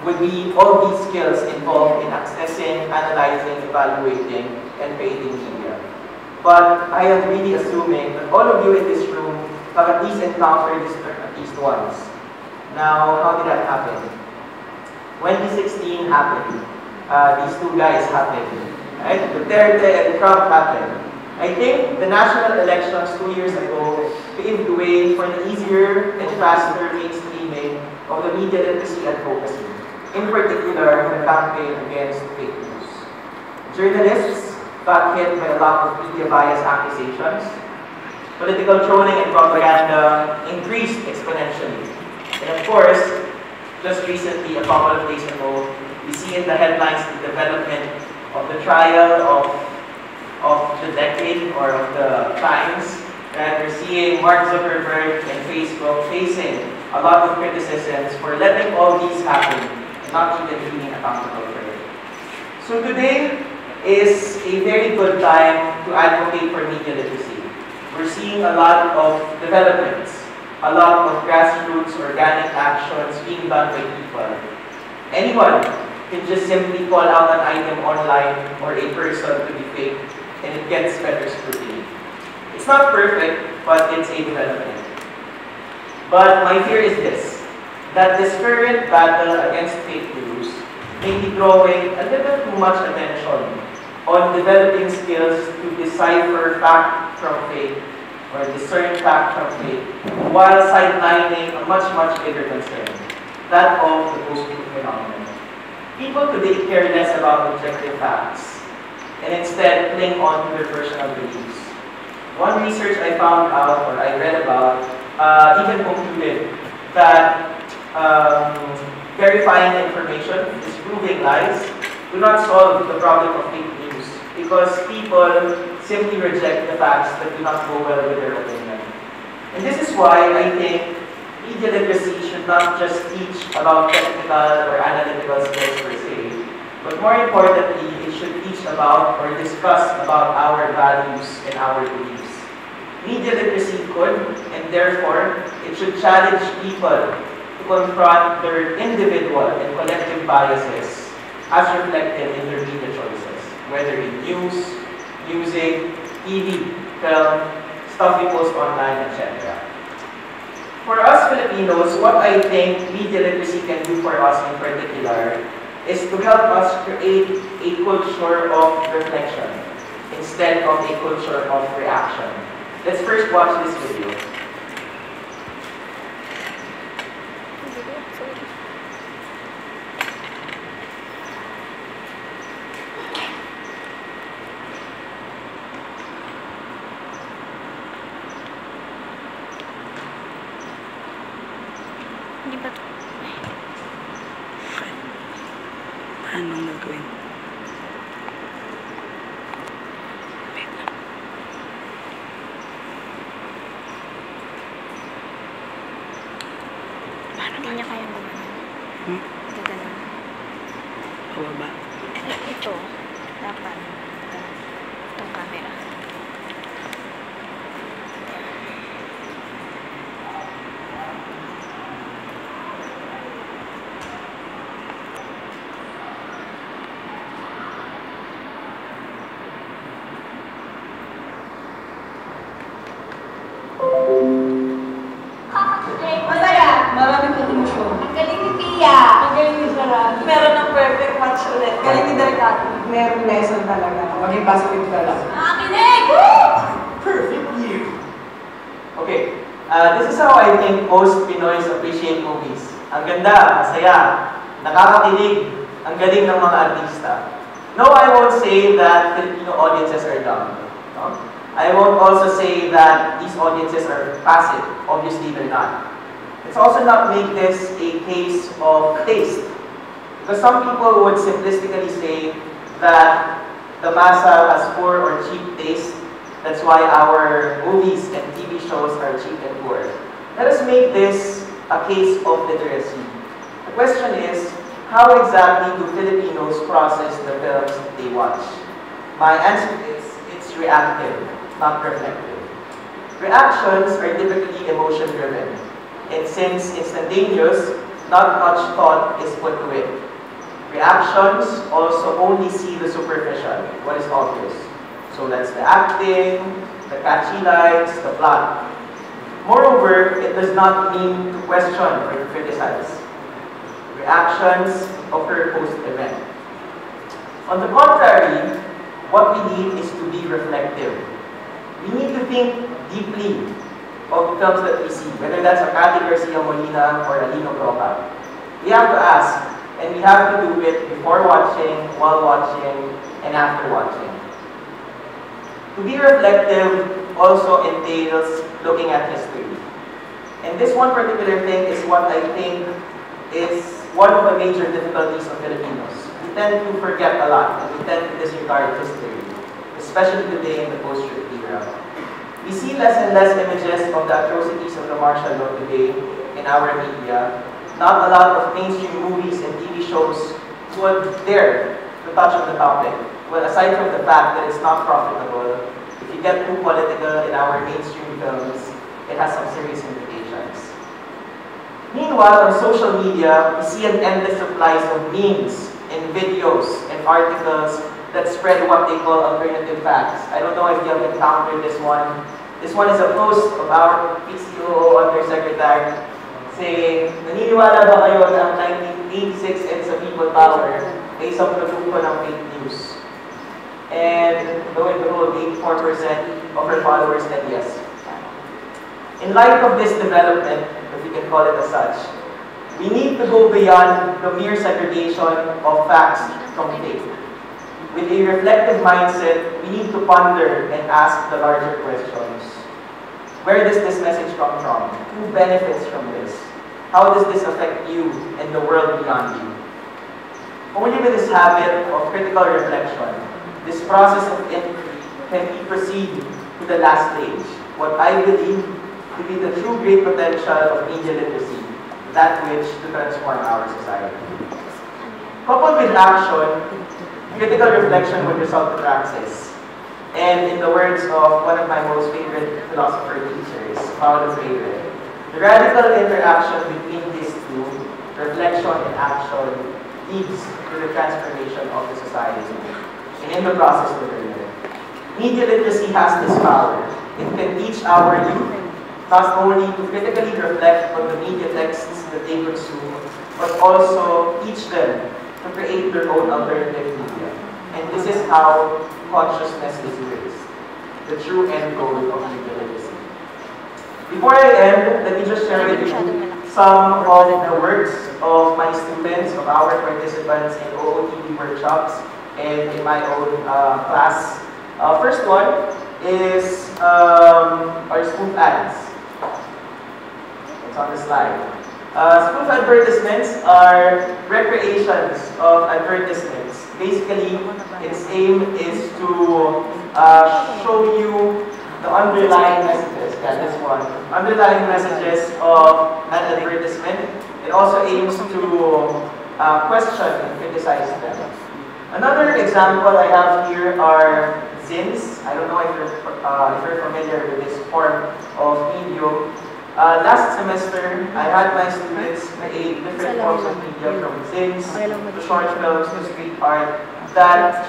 would be all these skills involved in accessing, analyzing, evaluating, and creating media. But I am really assuming that all of you in this room have at least encountered this term at least once. Now, how did that happen? 2016 happened. These two guys happened. Right? Duterte and Trump happened. I think the national elections 2 years ago paved the way for the easier and faster mainstreaming of the media literacy advocacy, in particular the campaign against fake news. Journalists got hit by a lot of media bias accusations. Political trolling and propaganda increased exponentially. And of course, just recently, a couple of days ago, we see in the headlines the development of the trial of the decade or of the times. And we're seeing Mark Zuckerberg and Facebook facing a lot of criticisms for letting all these happen and not even being accountable for it. So today is a very good time to advocate for media literacy. We're seeing a lot of developments, a lot of grassroots organic actions being done by people. Anyone can just simply call out an item online or a person to be fake, and it gets better scrutiny. It's not perfect, but it's a development. But my fear is this, that this current battle against fake news may be drawing a little too much attention on developing skills to decipher fact from fake or discern fact from fake, while sidelining a much, much bigger concern, that of the post-truth phenomenon. People today care less about objective facts and instead cling on to their personal beliefs. One research I found out, or I read about, even concluded that verifying information, disproving lies, do not solve the problem of fake news because people simply reject the facts that do not go well with their opinion. And this is why I think media literacy should not just teach about technical or analytical skills per se, but more importantly, it should teach about or discuss about our values and our beliefs. Media literacy could, and therefore, it should challenge people to confront their individual and collective biases as reflected in their media choices, whether in news, music, TV, film, stuff we post online, etc. For us Filipinos, what I think media literacy can do for us in particular is to help us create a culture of reflection instead of a culture of reaction. Let's first watch this video. Anong gagawin? Hindi niya kaya gumana. Gagana. Pababa. Ito, dapat. Itong camera. Masaya! Maraming emosyon. Ang galing ni Pia! Ang galing ni Sarah. Meron ng perfect match ulit. Galing ni Darikato. Merong lesson talaga. Maging positive ka lang. Nakakinig! Perfect view! Okay, this is how I think most Pinoys appreciate movies. Ang ganda, masaya, nakakakilig, ang galing ng mga artista. No, I won't say that Filipino audiences are dumb. No? I won't also say that these audiences are passive. Obviously, they're not. Let's also not make this a case of taste. Because some people would simplistically say that the massa has poor or cheap taste. That's why our movies and TV shows are cheap and poor. Let us make this a case of literacy. The question is, how exactly do Filipinos process the films they watch? My answer is, it's reactive, not reflective. Reactions are typically emotion-driven. And since instantaneous, not much thought is put to it. Reactions also only see the superficial, what is obvious. So that's the acting, the catchy lines, the plot. Moreover, it does not mean to question or to criticize. Reactions occur post-event. On the contrary, what we need is to be reflective. We need to think deeply of films that we see, whether that's a Cathy Garcia Molina or a Lino Broca. We have to ask, and we have to do it before watching, while watching, and after watching. To be reflective also entails looking at history. And this one particular thing is what I think is one of the major difficulties of Filipinos. We tend to forget a lot, and we tend to disregard history, especially today in the post-truth era. We see less and less images of the atrocities of the martial law today in our media. Not a lot of mainstream movies and TV shows would dare to touch on the topic. Well, aside from the fact that it's not profitable, if you get too political in our mainstream films, it has some serious implications. Meanwhile, on social media, we see an endless supply of memes and videos and articles that spread what they call alternative facts. I don't know if you have encountered this one. This one is a post of our PCOO Undersecretary saying, naniniwala ba kayo na ang 1986 and sa people power ay isang produkto ng fake news? And lo and behold, 84% of her followers said yes. In light of this development, if we can call it as such, we need to go beyond the mere segregation of facts from fake. With a reflective mindset, we need to ponder and ask the larger questions. Where does this message come from? Who benefits from this? How does this affect you and the world beyond you? Only with this habit of critical reflection, this process of entry can we proceed to the last stage, what I believe to be the true great potential of media literacy, that which to transform our society. Coupled with action, critical reflection would result in praxis. And in the words of one of my most favorite philosopher teachers, Paulo Freire, the radical interaction between these two, reflection and action, leads to the transformation of the society. And in the process, the learner. Media literacy has this power. It can teach our youth not only to critically reflect on the media texts that they consume, but also teach them to create their own alternative media. And this is how consciousness is raised, the true end goal of media literacy. Before I end, let me just share with you some of the works of my students, of our participants in OOTV workshops, and in my own class. First one is our spoof ads. It's on the slide. Spoof advertisements are recreations of advertisements. Basically, its aim is to show you the underlying messages. Yeah, this one. Underlying messages of an advertisement. It also aims to question and criticize them. Another example I have here are zines. I don't know if you're familiar with this form of medium. Last semester, I had my students create different forms of media from zines to short films to street art that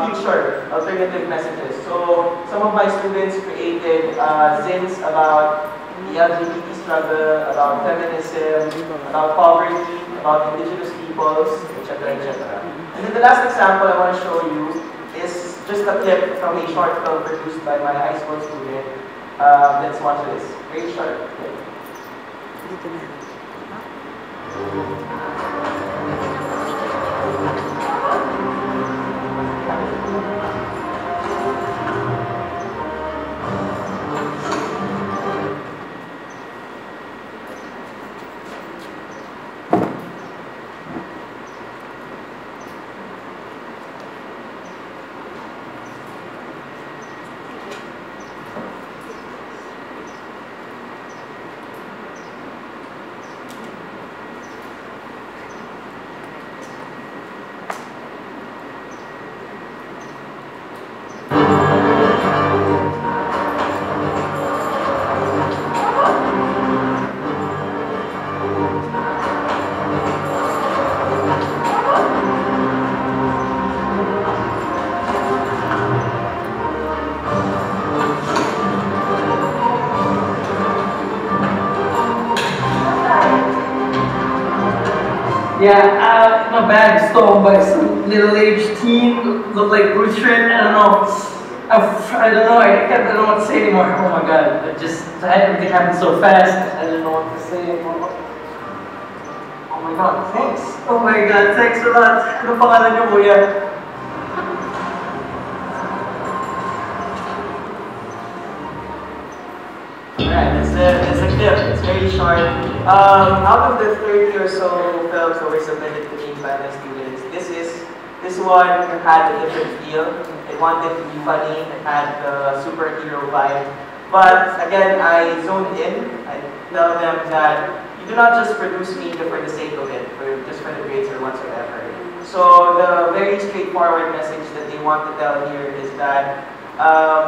feature alternative messages. So some of my students created zines about the LGBT struggle, about feminism, about poverty, about indigenous peoples, etc., etc. And then the last example I want to show you is just a clip from a short film produced by my high school student. Let's watch this. Very short clip. Dito na. Yeah, my bag stolen by some middle-aged teen. Looked like Bruce Shrimp. I don't know. I don't know. I don't know what to say anymore. Oh my god! Everything happened so fast. I don't know what to say anymore. Oh my god! Thanks. Oh my god! Thanks a lot. Ano pangalan niyo, kuya? Alright, that's a clip. It's very short. Out of the 30 or so films that were submitted to me by my students, this one had a different feel. It wanted to be funny. It had the superhero vibe. But again, I zoned in. I tell them that you do not just produce media for the sake of it, just for the grades or whatsoever. So the very straightforward message that they want to tell here is that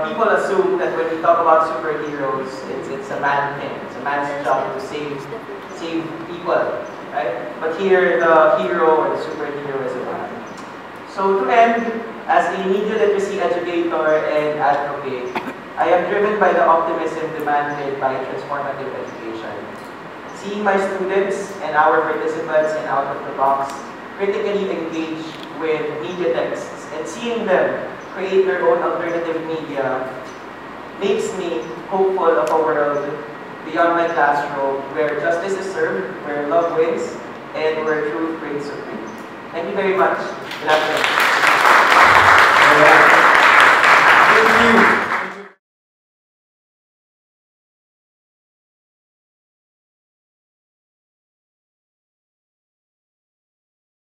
people assume that when we talk about superheroes, it's a man thing. It's a man's job to save people, right? But here, the hero or the superhero is a man. So to end, as a media literacy educator and advocate, I am driven by the optimism demanded by transformative education. Seeing my students and our participants in Out of the Box critically engage with media texts and seeing them create their own alternative media makes me hopeful of a world beyond my classroom where justice is served, where love wins, and where truth reigns supreme. Thank you very much. Good afternoon.